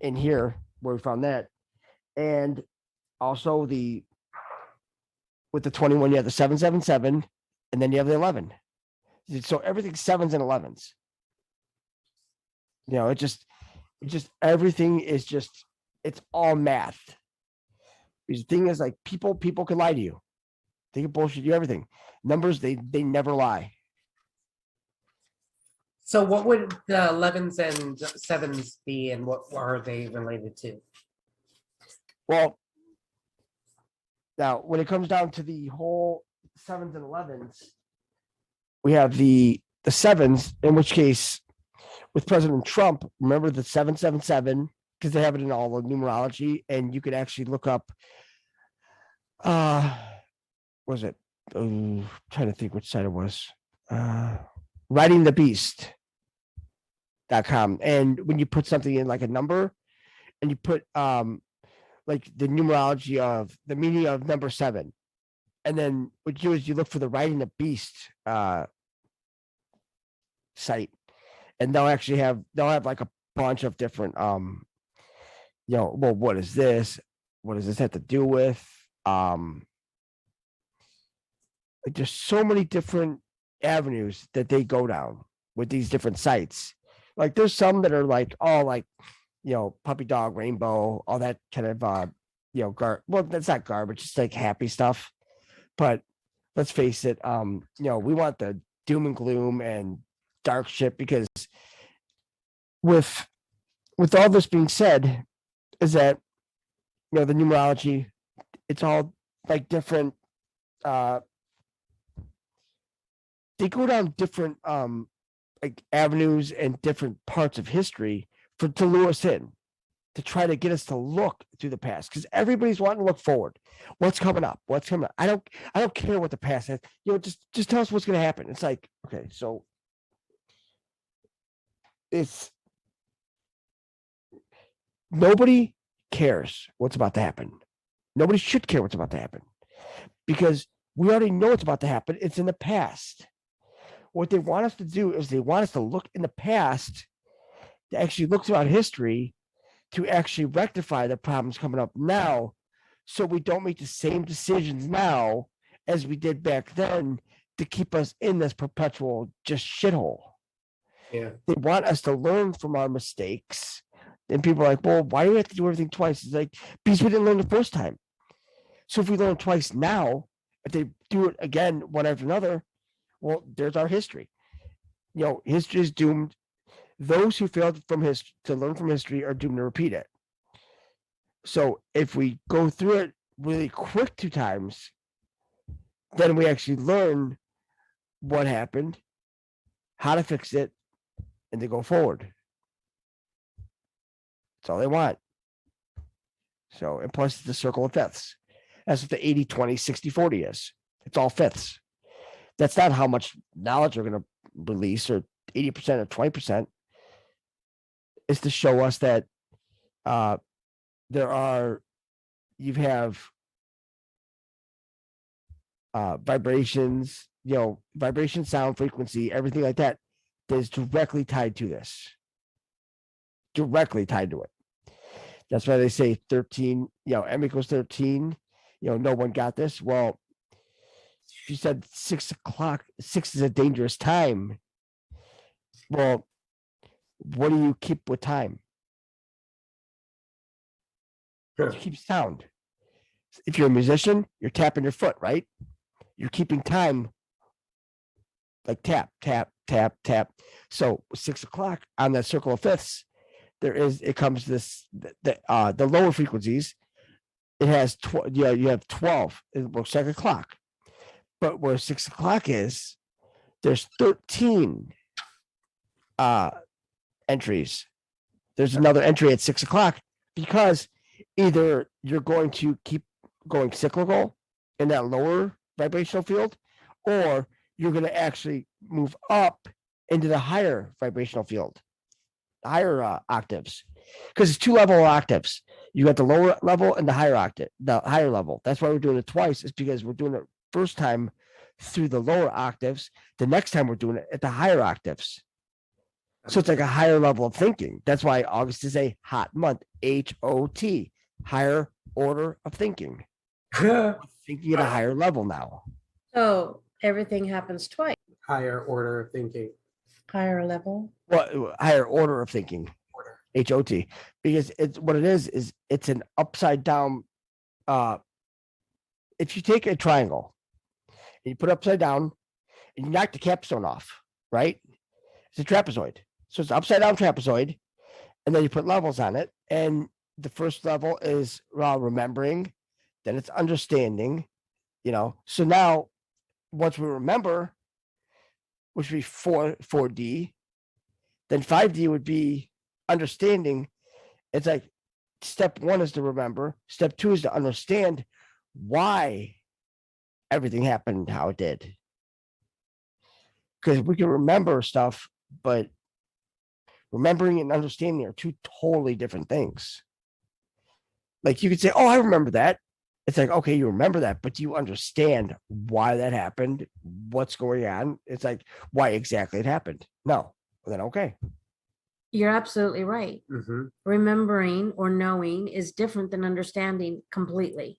in here where we found that. And also with the 21, you have the 777, and then you have the 11. So everything's 7s and 11s. It just everything is just, it's all math. The thing is, like, people can lie to you. They can bullshit you everything. Numbers, they never lie. So what would the 11s and 7s be, and what are they related to? Well, now when it comes down to the whole 7s and 11s, we have the 7s, in which case with President Trump, remember the 777, because they have it in all the numerology, and you could actually look up, what was it? Trying to think which site it was. ridingthebeast.com. And when you put something in like a number and you put like the numerology of the meaning of number 7, and then what you do is you look for the Riding the Beast site, and they'll have like a bunch of different well, what does this have to do with? Like, there's so many different avenues that they go down with these different sites. Like, there's some that are like, puppy dog, rainbow, all that kind of, well, that's not garbage. It's like happy stuff. But let's face it, we want the doom and gloom and dark shit, because with all this being said, is that, the numerology, it's all like different, they go down different like avenues and different parts of history to lure us in, to try to get us to look through the past, because everybody's wanting to look forward. What's coming up? I don't care what the past is. Just tell us what's going to happen. It's like, okay, so it's, nobody cares what's about to happen. Nobody should care what's about to happen, because we already know what's about to happen. It's in the past. What they want us to do is they want us to look in the past, to actually look throughout history, to actually rectify the problems coming up now, so we don't make the same decisions now as we did back then, to keep us in this perpetual just shithole. Yeah. They want us to learn from our mistakes. And people are like, well, why do we have to do everything twice? It's like, because we didn't learn the first time. So if we learn twice now, if they do it again, one after another, well, there's our history. History is doomed. Those who failed to learn from history are doomed to repeat it. So if we go through it really quick 2 times, then we actually learn what happened, how to fix it, and to go forward. That's all they want. So, and plus the circle of fifths. That's what the 80-20-60-40 is. It's all fifths. That's not how much knowledge we're going to release, or 80% or 20%. It's to show us that you have vibrations, vibration, sound, frequency, everything like that is directly tied to this. Directly tied to it. That's why they say 13, M equals 13, no one got this. Well, she said 6 o'clock, 6 is a dangerous time. Well, what do you keep with time? Sure. You keep sound. If you're a musician, you're tapping your foot, right? You're keeping time, like tap, tap, tap, tap. So 6 o'clock on that circle of fifths, it comes this, the lower frequencies. It has, you have 12. It looks like a clock. But where 6 o'clock is, there's 13 entries. There's another entry at 6 o'clock, because either you're going to keep going cyclical in that lower vibrational field, or you're going to actually move up into the higher vibrational field, higher octaves, because it's 2 level octaves. You got the lower level and the higher octave, the higher level. That's why we're doing it twice, is because we're doing it first time through the lower octaves. The next time we're doing it at the higher octaves. So it's like a higher level of thinking. That's why August is a hot month. HOT, higher order of thinking. Thinking at a higher level now. So everything happens twice, Higher order of thinking. higher level. Well, higher order of thinking. Order. HOT, because it's what it is it's an upside down. If you take a triangle and you put it upside down and you knock the capstone off, right? It's a trapezoid. So it's an upside down trapezoid, and then you put levels on it. And the first level is remembering, then it's understanding, So now, once we remember, which would be 4D, then 5D would be understanding. It's like step 1 is to remember, step 2 is to understand why everything happened how it did. Because we can remember stuff, but remembering and understanding are two totally different things. Like you could say, oh, I remember that. It's like, okay, you remember that, but do you understand why that happened? What's going on? It's like, why exactly it happened? No. Well, then, okay. You're absolutely right. Mhm. Remembering or knowing is different than understanding completely.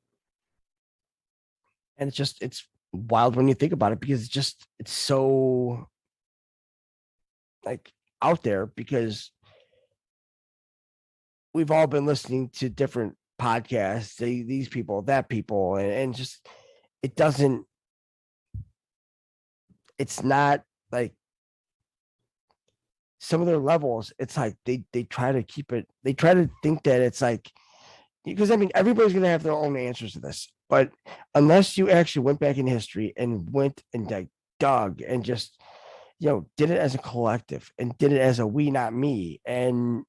And it's wild when you think about it, because it's so like out there, because we've all been listening to different podcasts, these people, that people, and just it's not like some of their levels. It's like they try to keep it, they try to think that it's like, because I mean, everybody's going to have their own answers to this, but unless you actually went back in history and went and like dug and just, did it as a collective and did it as a we, not me, and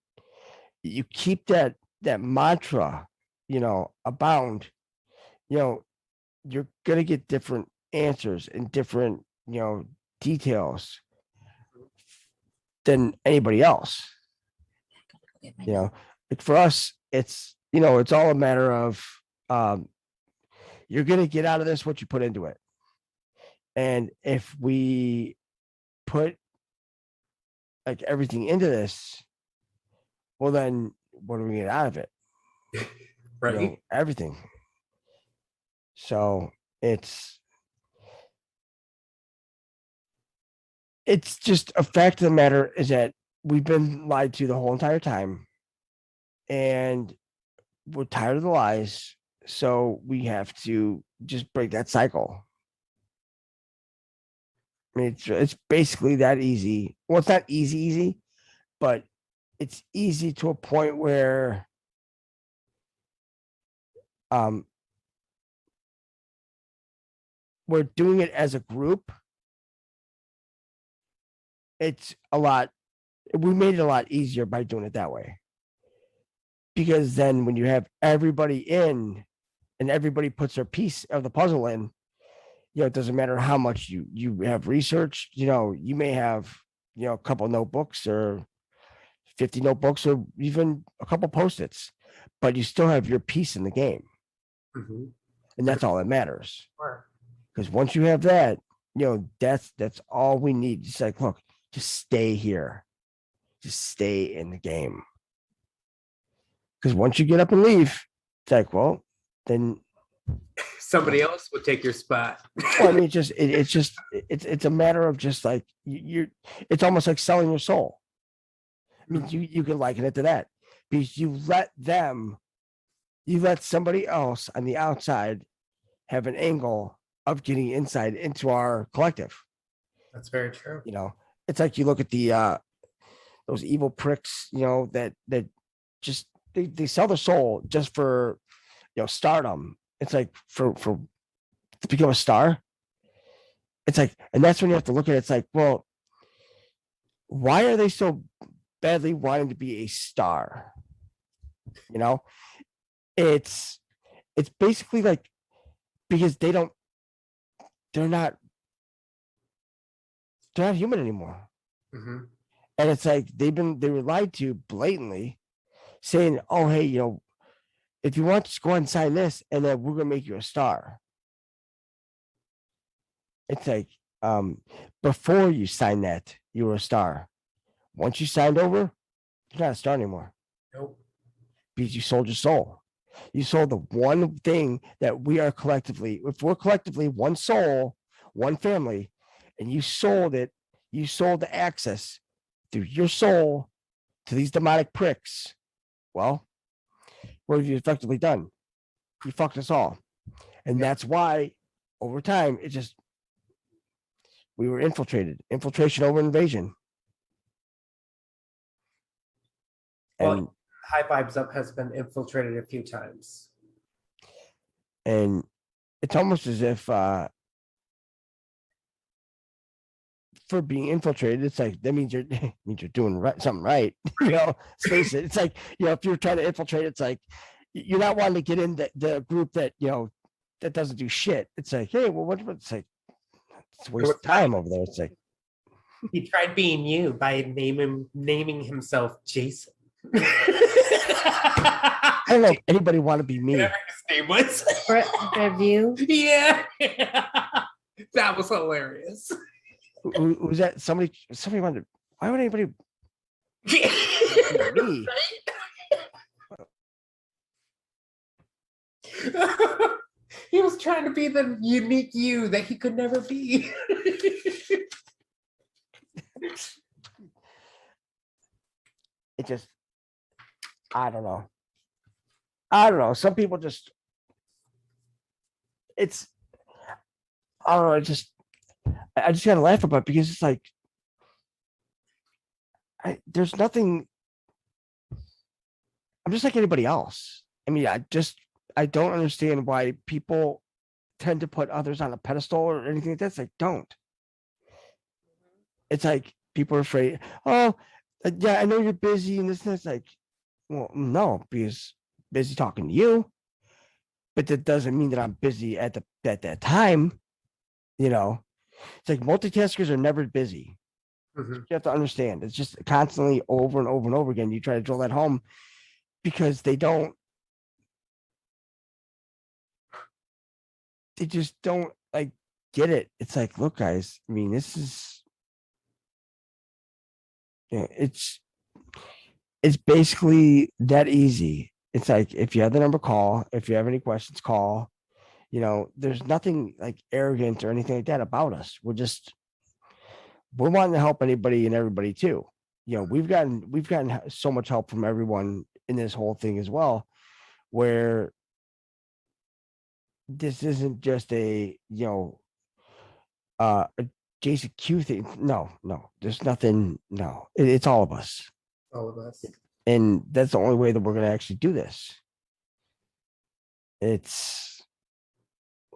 you keep that mantra, abound, you're going to get different answers and different, details than anybody else. Like for us, it's it's all a matter of you're going to get out of this what you put into it. And if we put like everything into this, well, then what do we get out of it? Right. Everything. So it's just a fact of the matter is that we've been lied to the whole entire time, and we're tired of the lies. So we have to just break that cycle. I mean, it's basically that easy. Well, it's not easy, but it's easy to a point where we're doing it as a group. It's a lot. We made it a lot easier by doing it that way. Because then when you have everybody in and everybody puts their piece of the puzzle in, it doesn't matter how much you have researched, you may have, a couple notebooks or 50 notebooks or even a couple Post-its, but you still have your piece in the game. Mhm. And that's all that matters. Sure. Because once you have that, that's all we need. It's like, look, just stay here. Just stay in the game. Because once you get up and leave, it's like, well, then Somebody else would take your spot. well, I mean, it's a matter of just like you're. It's almost like selling your soul. I mean, you can liken it to that, because you let somebody else on the outside have an angle of getting inside into our collective. That's very true. It's like you look at the those evil pricks, that just they sell their soul just for stardom. It's like for to become a star. It's like, and that's when you have to look at it. It's like, well, why are they so badly wanting to be a star? It's basically like, because they're not human anymore. Mm-hmm. And it's like they were lied to blatantly, saying, oh, hey, if you want to go and sign this, and then we're gonna make you a star. It's like, before you sign that, you were a star. Once you signed over, you're not a star anymore Nope. because you sold your soul. You sold the one thing that we are collectively, if we're collectively one soul, one family, and you sold it, you sold the access through your soul to these demonic pricks. Well, what have you effectively done? You fucked us all. And that's why over time, it just, we were infiltrated, infiltration over invasion. Well, And, High Vibes Up has been infiltrated a few times. and it's almost as if, for being infiltrated, it's like, that means means you're doing something right. Let's face it. It's like, if you're trying to infiltrate, it's like, you're not wanting to get in the group that, that doesn't do shit. It's like, hey, well, it's like, it's a waste of time over there. It's like, He tried being you by naming himself Jason. I I don't know if anybody want to be me. Whatever his name was. Review. Yeah. That was hilarious. Who was that? Somebody wanted. Why would anybody? Me. He was trying to be the unique you that he could never be. It just, I don't know. Some people just, it's, I don't know. I just gotta laugh about it because it's like, there's nothing. I'm just like anybody else. I mean, I don't understand why people tend to put others on a pedestal or anything like that. It's like, don't. It's like people are afraid. Oh, yeah, I know you're busy and this and that's like, well, no, because busy talking to you, but that doesn't mean that I'm busy at that time. It's like multitaskers are never busy. Mhm. You have to understand. It's just constantly over and over and over again. You try to drill that home because they just don't like get it. It's like, look, guys, I mean, this is, it's basically that easy. It's like, if you have the number, call. If you have any questions, call. There's nothing like arrogant or anything like that about us. We're wanting to help anybody and everybody too. We've gotten so much help from everyone in this whole thing as well, where this isn't just a a Jason Q thing. No, there's nothing. No, it's all of us. All of us. And that's the only way that we're going to actually do this.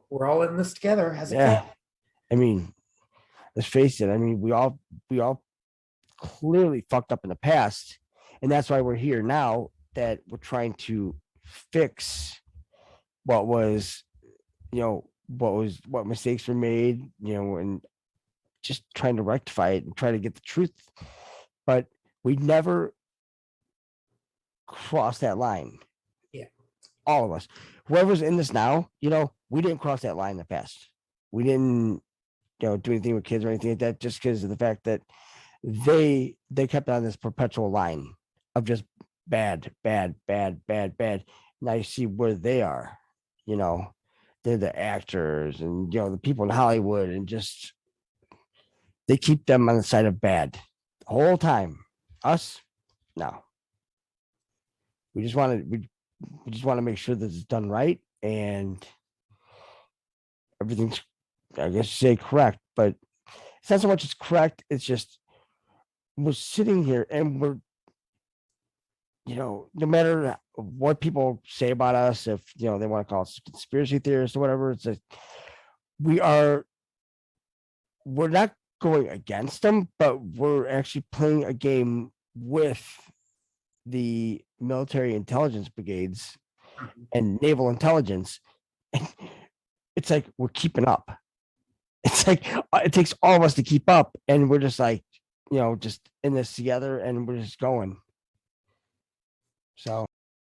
We're all in this together as a Yeah. family. I mean, let's face it. I mean, we all clearly fucked up in the past, and that's why we're here now. That we're trying to fix what mistakes were made, and just trying to rectify it and try to get the truth. But we never cross that line. Yeah. All of us. Whoever's in this now, we didn't cross that line in the past. We didn't, do anything with kids or anything like that, just because of the fact that they kept on this perpetual line of just bad. Now you see where they are, they're the actors and the people in Hollywood, and just they keep them on the side of bad the whole time. Us, no. We just want to make sure that it's done right and everything's, I guess you say, correct, but it's not so much it's correct. It's just we're sitting here and we're, no matter what people say about us, if they want to call us conspiracy theorists or whatever, it's like we're not going against them, but we're actually playing a game with the military intelligence brigades and naval intelligence. And it's like we're keeping up. It's like it takes all of us to keep up, and we're just like, just in this together, and we're just going. So